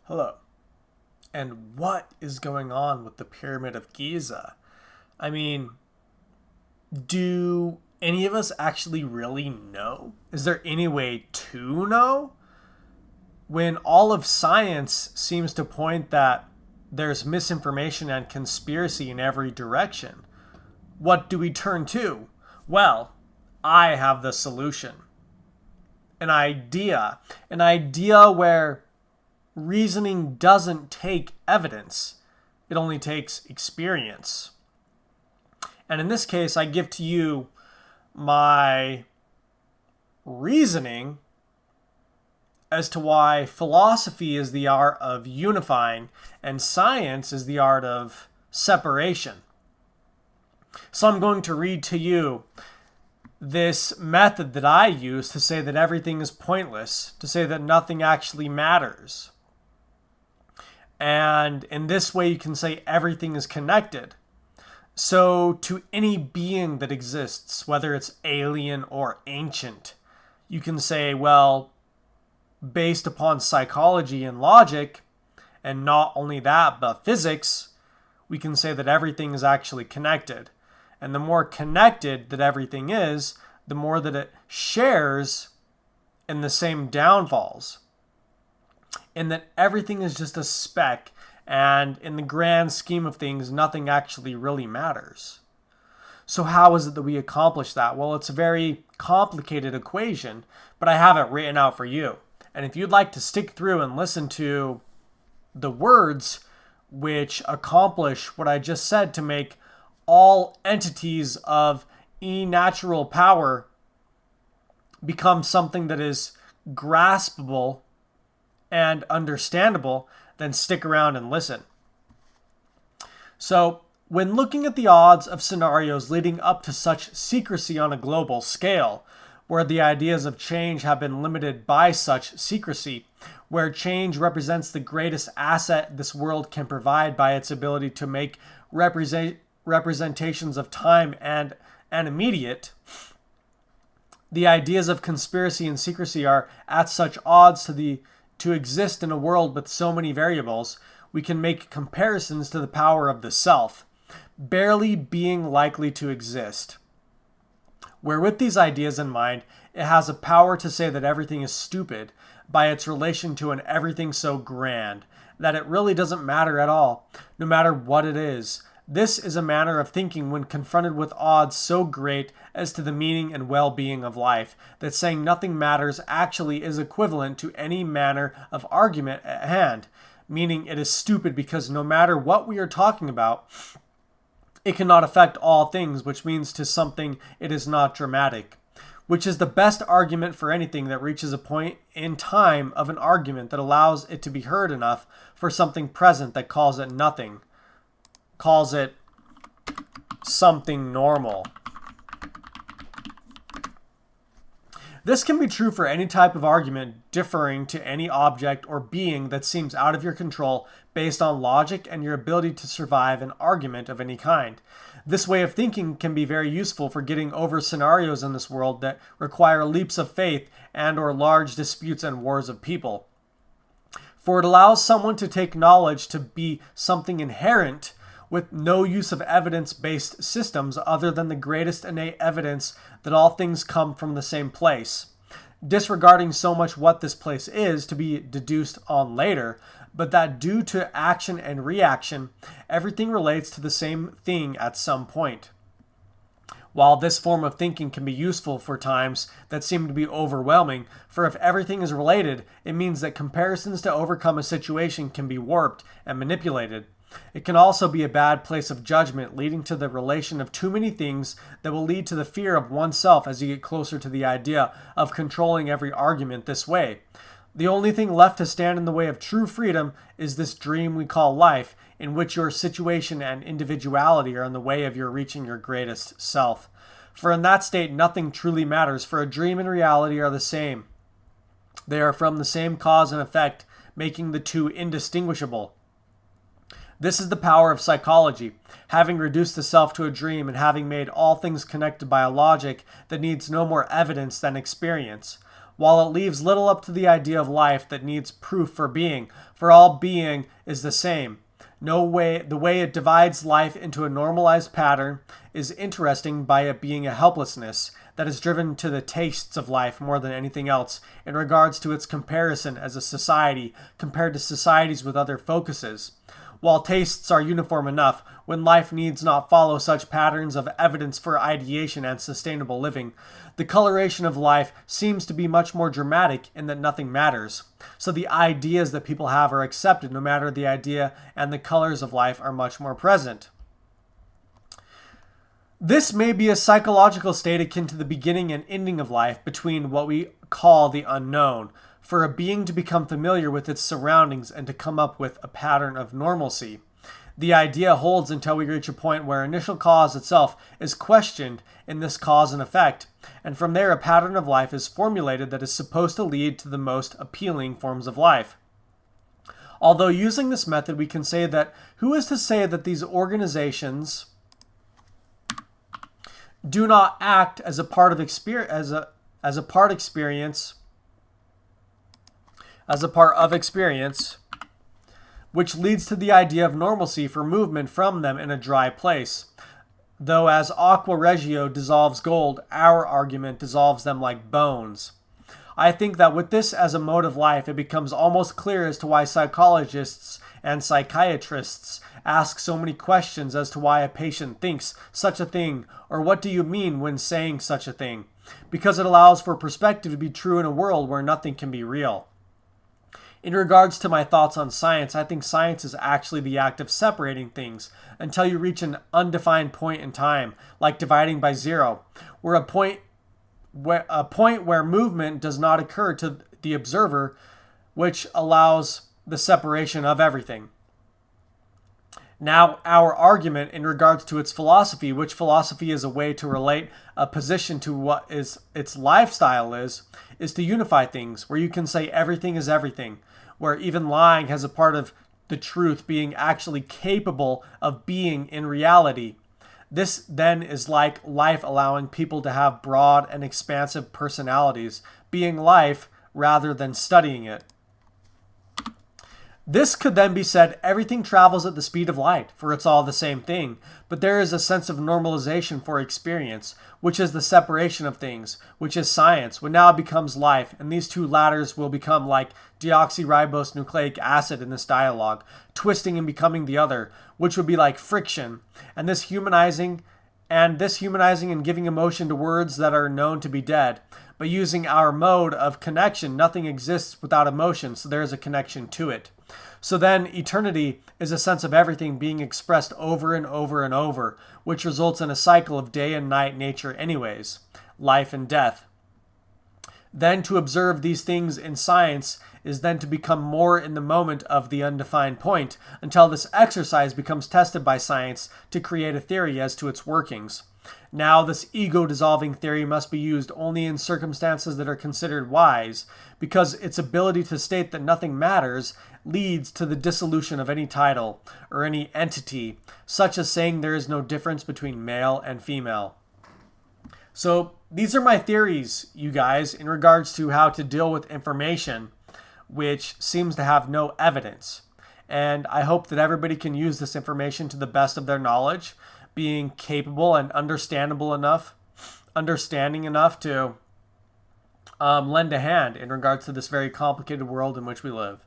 Hello. And what is going on with the Pyramid of Giza? I mean, do any of us actually really know? Is there any way to know? When all of science seems to point that there's misinformation and conspiracy in every direction, what do we turn to? Well, I have the solution. An idea where reasoning doesn't take evidence, it only takes experience. And in this case, I give to you my reasoning as to why philosophy is the art of unifying and science is the art of separation. So I'm going to read to you this method that I use to say that everything is pointless, to say that nothing actually matters. And in this way, you can say everything is connected. So to any being that exists, whether it's alien or ancient, you can say, well, based upon psychology and logic, and not only that, but physics, we can say that everything is actually connected. And the more connected that everything is, the more that it shares in the same downfalls. And that everything is just a speck, and in the grand scheme of things, nothing actually really matters. So how is it that we accomplish that? Well, it's a very complicated equation, but I have it written out for you. And if you'd like to stick through and listen to the words which accomplish what I just said to make all entities of natural power become something that is graspable and understandable, then stick around and listen. So, when looking at the odds of scenarios leading up to such secrecy on a global scale, where the ideas of change have been limited by such secrecy, where change represents the greatest asset this world can provide by its ability to make representations of time and immediate, the ideas of conspiracy and secrecy are at such odds to exist in a world with so many variables, we can make comparisons to the power of the self, barely being likely to exist. Where with these ideas in mind, it has a power to say that everything is stupid by its relation to an everything so grand, that it really doesn't matter at all, no matter what it is. This is a manner of thinking when confronted with odds so great as to the meaning and well-being of life, that saying nothing matters actually is equivalent to any manner of argument at hand, meaning it is stupid because no matter what we are talking about, it cannot affect all things, which means to something it is not dramatic, which is the best argument for anything that reaches a point in time of an argument that allows it to be heard enough for something present that calls it nothing, calls it something normal. This can be true for any type of argument differing to any object or being that seems out of your control based on logic and your ability to survive an argument of any kind. This way of thinking can be very useful for getting over scenarios in this world that require leaps of faith and or large disputes and wars of people. For it allows someone to take knowledge to be something inherent with no use of evidence-based systems other than the greatest innate evidence that all things come from the same place, disregarding so much what this place is to be deduced on later, but that due to action and reaction, everything relates to the same thing at some point. While this form of thinking can be useful for times that seem to be overwhelming, for if everything is related, it means that comparisons to overcome a situation can be warped and manipulated. It can also be a bad place of judgment, leading to the relation of too many things that will lead to the fear of oneself as you get closer to the idea of controlling every argument this way. The only thing left to stand in the way of true freedom is this dream we call life, in which your situation and individuality are in the way of your reaching your greatest self. For in that state, nothing truly matters, for a dream and reality are the same. They are from the same cause and effect, making the two indistinguishable. This is the power of psychology, having reduced the self to a dream and having made all things connected by a logic that needs no more evidence than experience. while it leaves little up to the idea of life that needs proof for being, for all being is the same. The way it divides life into a normalized pattern is interesting by it being a helplessness that is driven to the tastes of life more than anything else in regards to its comparison as a society compared to societies with other focuses. While tastes are uniform enough, when life needs not follow such patterns of evidence for ideation and sustainable living, the coloration of life seems to be much more dramatic in that nothing matters. So the ideas that people have are accepted no matter the idea, and the colors of life are much more present. This may be a psychological state akin to the beginning and ending of life between what we call the unknown, for a being to become familiar with its surroundings and to come up with a pattern of normalcy. The idea holds until we reach a point where initial cause itself is questioned in this cause and effect, and from there a pattern of life is formulated that is supposed to lead to the most appealing forms of life. Although using this method we can say that who is to say that these organizations do not act as a part of experience which leads to the idea of normalcy for movement from them in a dry place. Though as aqua regio dissolves gold, our argument dissolves them like bones. I think that with this as a mode of life, it becomes almost clear as to why psychologists and psychiatrists ask so many questions as to why a patient thinks such a thing, or what do you mean when saying such a thing, because it allows for perspective to be true in a world where nothing can be real. In regards to my thoughts on science, I think science is actually the act of separating things until you reach an undefined point in time, like dividing by zero, where a point where movement does not occur to the observer, which allows the separation of everything. Now, our argument in regards to its philosophy, which philosophy is a way to relate a position to what is its lifestyle is to unify things, where you can say everything is everything, where even lying has a part of the truth being actually capable of being in reality. This then is like life allowing people to have broad and expansive personalities, being life rather than studying it. This could then be said, everything travels at the speed of light, for it's all the same thing, but there is a sense of normalization for experience, which is the separation of things, which is science, what now becomes life, and these two latters will become like deoxyribose nucleic acid in this dialogue, twisting and becoming the other, which would be like friction, and this humanizing and giving emotion to words that are known to be dead. But using our mode of connection, nothing exists without emotion, so there is a connection to it. So then eternity is a sense of everything being expressed over and over and over, which results in a cycle of day and night nature anyways, life and death. Then to observe these things in science is then to become more in the moment of the undefined point, until this exercise becomes tested by science to create a theory as to its workings. Now, this ego-dissolving theory must be used only in circumstances that are considered wise, because its ability to state that nothing matters leads to the dissolution of any title or any entity, such as saying there is no difference between male and female. So, these are my theories, you guys, in regards to how to deal with information which seems to have no evidence. And I hope that everybody can use this information to the best of their knowledge, being capable and understanding enough to lend a hand in regards to this very complicated world in which we live.